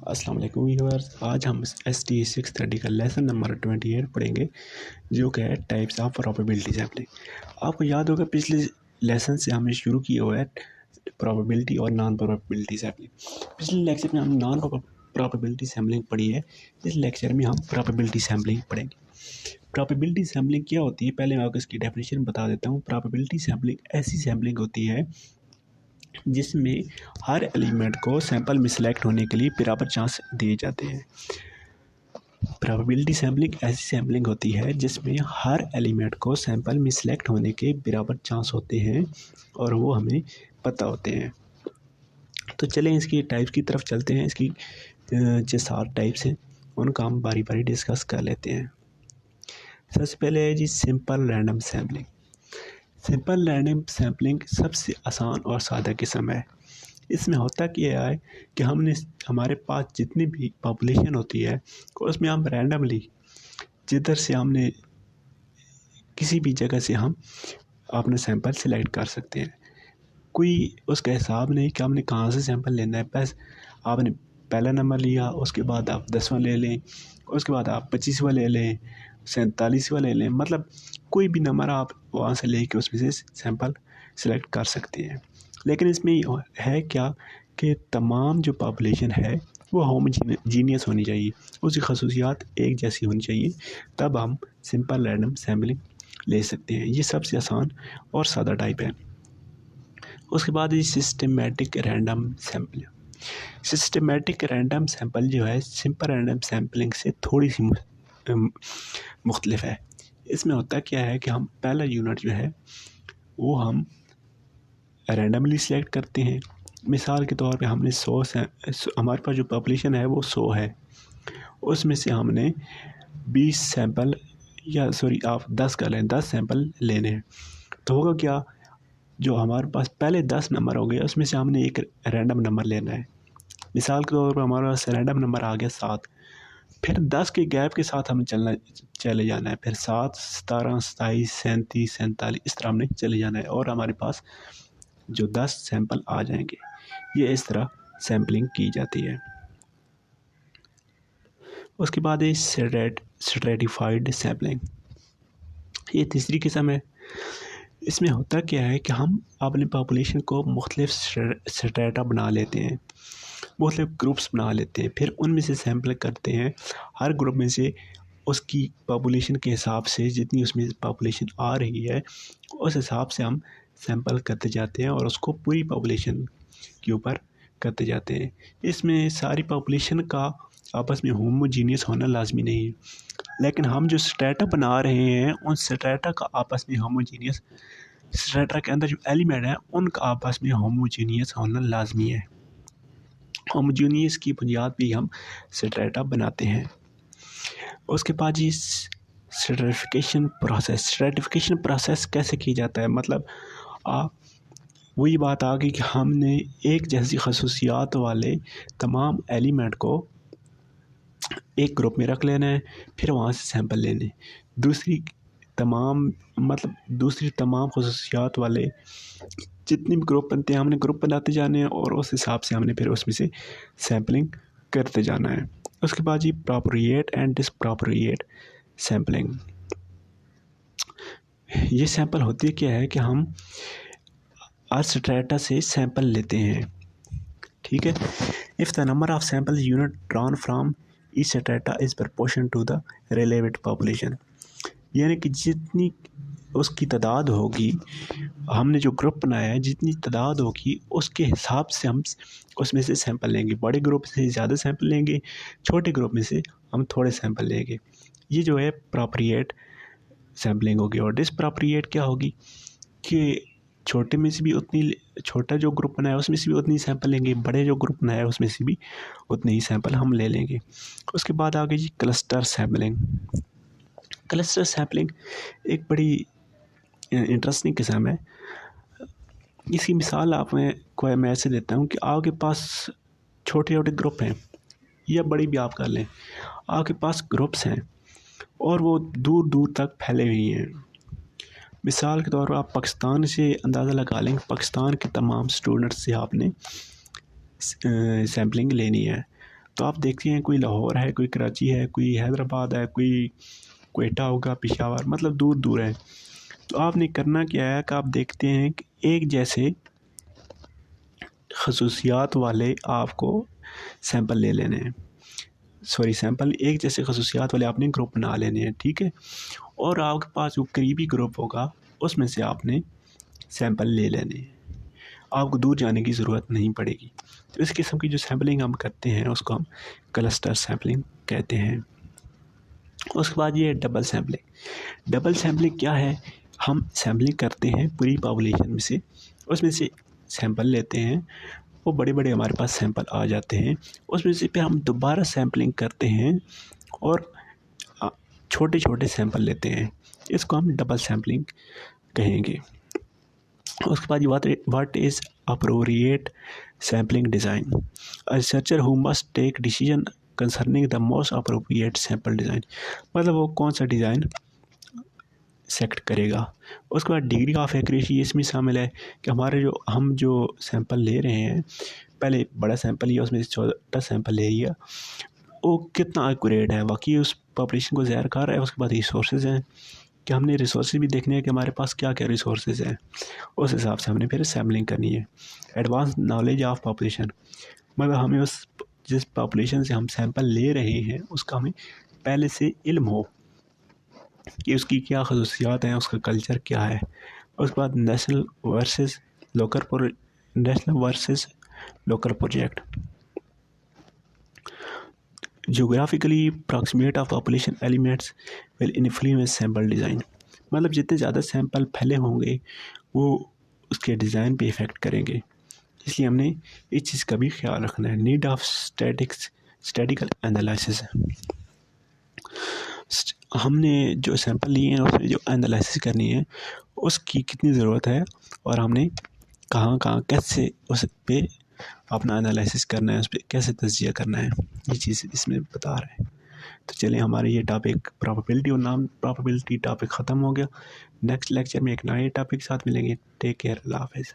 अस्सलाम वालेकुम व्यूअर्स। आज हम एस टी 630 का लेसन नंबर 28 पढ़ेंगे, जो कि है टाइप्स ऑफ प्रोबेबिलिटी सैम्पलिंग। आपको याद होगा पिछले लेसन से हमने शुरू किया हुआ है प्रोबेबिलिटी और नॉन प्रोबेबिलिटी सैम्पलिंग। पिछले लेक्चर में हमने नॉन प्रोबेबिलिटी सैम्पलिंग पढ़ी है। इस लेक्चर में हम प्रोबेबिलिटी सैम्पलिंग पढ़ेंगे। प्रोबेबिलिटी सैम्पलिंग क्या होती है, पहले मैं आपको इसकी डेफिनेशन बता देता हूँ। प्रोबेबिलिटी सैम्पलिंग ऐसी सैम्पलिंग होती है जिसमें हर एलिमेंट को सैंपल में सिलेक्ट होने के लिए बराबर चांस दिए जाते हैं। प्रोबेबिलिटी सैम्पलिंग ऐसी सैम्पलिंग होती है जिसमें हर एलिमेंट को सैंपल में सिलेक्ट होने के बराबर चांस होते हैं और वो हमें पता होते हैं। तो चलें इसकी टाइप्स की तरफ चलते हैं। इसकी जो 7 टाइप्स हैं उनका हम बारी बारी डिस्कस कर लेते हैं। सबसे पहले है जी simple random sampling. Simple random sampling सबसे आसान और सादा किस्म है। इसमें होता क्या है कि हमारे पास जितनी भी पॉपुलेशन होती है उसमें हम रैंडमली जिधर से हमने किसी भी जगह से हम अपना सैंपल सेलेक्ट कर सकते हैं। कोई उसका हिसाब नहीं कि हमने कहाँ से सैंपल लेना है। बस आपने पहला नंबर लिया, उसके बाद आप 10वां ले लें, उसके बाद आप 25वां ले लें, 47वां ले लें, मतलब कोई भी नंबर आप वहाँ से ले कर उसमें से सैंपल सेलेक्ट कर सकते हैं। लेकिन इसमें है क्या कि तमाम जो पॉपुलेशन है वो होमोजीनियस होनी चाहिए, उसकी खसूसियात एक जैसी होनी चाहिए, तब हम सिंपल रैंडम सैम्पलिंग ले सकते हैं। ये सबसे आसान और सादा टाइप है। उसके बाद ये systematic random sampling. Systematic random sample जो है सिंपल रैंडम सैम्पलिंग से थोड़ी सी मुख्तलिफ है। इसमें होता क्या है कि हम पहला यूनिट जो है वो हम रैंडमली सिलेक्ट करते हैं। मिसाल के तौर पे हमने 100 हमारे पास जो पॉपुलेशन है वो 100 है, उसमें से हमने 20 सैंपल या सॉरी आप 10 कर लें, 10 सैंपल लेने हैं। तो होगा क्या, जो हमारे पास पहले 10 नंबर हो गए उसमें से हमने एक रैंडम नंबर लेना है। मिसाल के तौर पर हमारे पास रैंडम नंबर आ गया 7, फिर 10 के गैप के साथ हमें चले जाना है। फिर 7, 17, 27, 37, 47 इस तरह हमने चले जाना है और हमारे पास जो 10 सैंपल आ जाएंगे। ये इस तरह सैम्पलिंग की जाती है। उसके बाद है स्ट्रेटिफाइड सैम्पलिंग। ये तीसरी किस्म है। इसमें होता क्या है कि हम अपनी पॉपुलेशन को मुख्तलिफ स्ट्रेटा बना लेते हैं, मुख्तलिफ ग्रुप्स बना लेते हैं, फिर उनमें से सैंपल करते हैं। हर ग्रुप में से उसकी पॉपुलेशन के हिसाब से जितनी उसमें पॉपुलेशन आ रही है उस हिसाब से हम सैंपल करते जाते हैं और उसको पूरी पॉपुलेशन के ऊपर करते जाते हैं। इसमें सारी पॉपुलेशन का आपस में होमोजीनियस होना लाजमी नहीं है, लेकिन हम जो स्ट्रेटा बना रहे हैं उन स्ट्रेटा का आपस में होमोजीनियस, स्ट्रेटा के अंदर जो एलिमेंट है उनका आपस में होमोजीनियस होना लाजमी है। होमोजीनियस की बुनियाद पे हम स्ट्रेटा बनाते हैं। उसके बाद ये स्ट्रेटिफिकेशन प्रोसेस कैसे की जाता है, मतलब वही बात आ गई कि हमने एक जैसी खसूसियात वाले तमाम एलिमेंट को एक ग्रुप में रख लेना है, फिर वहाँ से सैंपल लेने। दूसरी तमाम खसूसियात वाले जितने भी ग्रुप बनते हैं हमने ग्रुप बनाते जाने हैं और उस हिसाब से हमने फिर उसमें से सैम्पलिंग करते जाना है। उसके बाद ये प्रोपोरिएट एंड डिसप्रोपोरिएट सैम्पलिंग। ये सैंपल होती क्या है कि हम हर स्ट्रेटा से सैंपल लेते हैं, ठीक है। If the number of sample unit drawn from each strata is proportion to the relevant population, यानी कि जितनी उसकी तादाद होगी, हमने जो ग्रुप बनाया है जितनी तादाद होगी उसके हिसाब से हम उसमें से सैंपल लेंगे। बड़े ग्रुप से ज़्यादा सैंपल लेंगे, छोटे ग्रुप में से हम थोड़े सैंपल लेंगे। ये जो है प्रोपोरिएट सैम्पलिंग होगी। और डिसप्रोपोरिएट क्या होगी कि छोटे में से भी उतनी, छोटा जो ग्रुप बनाया उसमें से भी उतनी सैंपल लेंगे, बड़े जो ग्रुप बनाया उसमें से भी उतने ही सैंपल हम ले लेंगे। उसके बाद आगे जी क्लस्टर सैम्पलिंग। क्लस्टर सैम्पलिंग एक बड़ी इंटरेस्टिंग किस्म है। इसकी मिसाल मैं ऐसे देता हूँ कि आपके पास छोटे छोटे ग्रुप हैं या बड़ी भी आप कर लें, आपके पास ग्रुप्स हैं और वो दूर दूर तक फैले हुए हैं। मिसाल के तौर पर आप पाकिस्तान से अंदाज़ा लगा लें, पाकिस्तान के तमाम स्टूडेंट्स से आपने सैम्पलिंग लेनी है। तो आप देखते हैं कोई लाहौर है, कोई कराची है, कोई हैदराबाद है, कोई क्वेटा होगा, पेशावर, मतलब दूर दूर है। तो आपने करना क्या है कि आप देखते हैं कि एक जैसे खसूसियात वाले आपको सैंपल ले लेने हैं, सैंपल एक जैसे खसूसियात वाले आपने ग्रुप बना लेने हैं, ठीक है। और आपके पास जो करीबी ग्रुप होगा उसमें से आपने सैंपल ले लेने हैं, आपको दूर जाने की ज़रूरत नहीं पड़ेगी। तो इस किस्म की जो सैम्पलिंग हम करते हैं उसको हम क्लस्टर सैम्पलिंग कहते हैं। उसके बाद ये डबल सैम्पलिंग। डबल सैम्पलिंग क्या है? हम सैम्पलिंग करते हैं पूरी पॉपुलेशन में से, उसमें से सैंपल लेते हैं, वो बड़े बड़े हमारे पास सैंपल आ जाते हैं, उसमें से फिर हम दोबारा सैम्पलिंग करते हैं और छोटे छोटे सैंपल लेते हैं, इसको हम डबल सैम्पलिंग कहेंगे। उसके बाद what is appropriate sampling design. A researcher who must take decision concerning the most appropriate sample design, मतलब वो कौन सा डिज़ाइन सेलेक्ट करेगा। उसके बाद डिग्री ऑफ एक्यूरेसी इसमें शामिल है कि हमारे हम जो सैंपल ले रहे हैं, पहले बड़ा सैंपल लिया, उसमें से छोटा सैंपल ले लिया, वो कितना एक्यूरेट है, वाकई उस पॉपुलेशन को ज़ाहिर कर रहा है। उसके बाद रिसोर्सेज हैं कि हमने रिसोर्सेज भी देखने हैं कि हमारे पास क्या क्या रिसोर्सेज हैं, उस हिसाब से हमने फिर सैम्पलिंग करनी है। एडवांस नॉलेज ऑफ पॉपुलेशन, मतलब हमें उस जिस पॉपुलेशन से हम सैंपल ले रहे हैं उसका हमें पहले से इल्म हो कि उसकी क्या खसूसियात हैं, उसका कल्चर क्या है। उसके बाद national versus local project. Geographically proximate of population elements will influence sample design, मतलब जितने ज़्यादा सैंपल फैले होंगे वो उसके डिज़ाइन पे इफ़ेक्ट करेंगे, इसलिए हमने इस चीज़ का भी ख्याल रखना है। नीड ऑफ स्टैटिकल एनालिसिस, हमने जो सैंपल लिए हैं उसमें जो एनालिसिस करनी है उसकी कितनी ज़रूरत है और हमने कहाँ कहाँ कैसे उस पे अपना एनालिसिस करना है, उस पर कैसे तज्जिया करना है, ये चीज़ इसमें बता रहे हैं। तो चलिए हमारे ये टॉपिक प्रोबेबिलिटी और नॉन प्रोबेबिलिटी टॉपिक ख़त्म हो गया। नेक्स्ट लेक्चर में एक नए टॉपिक के साथ मिलेंगे। टेक केयर, अल्लाह हाफ़िज़।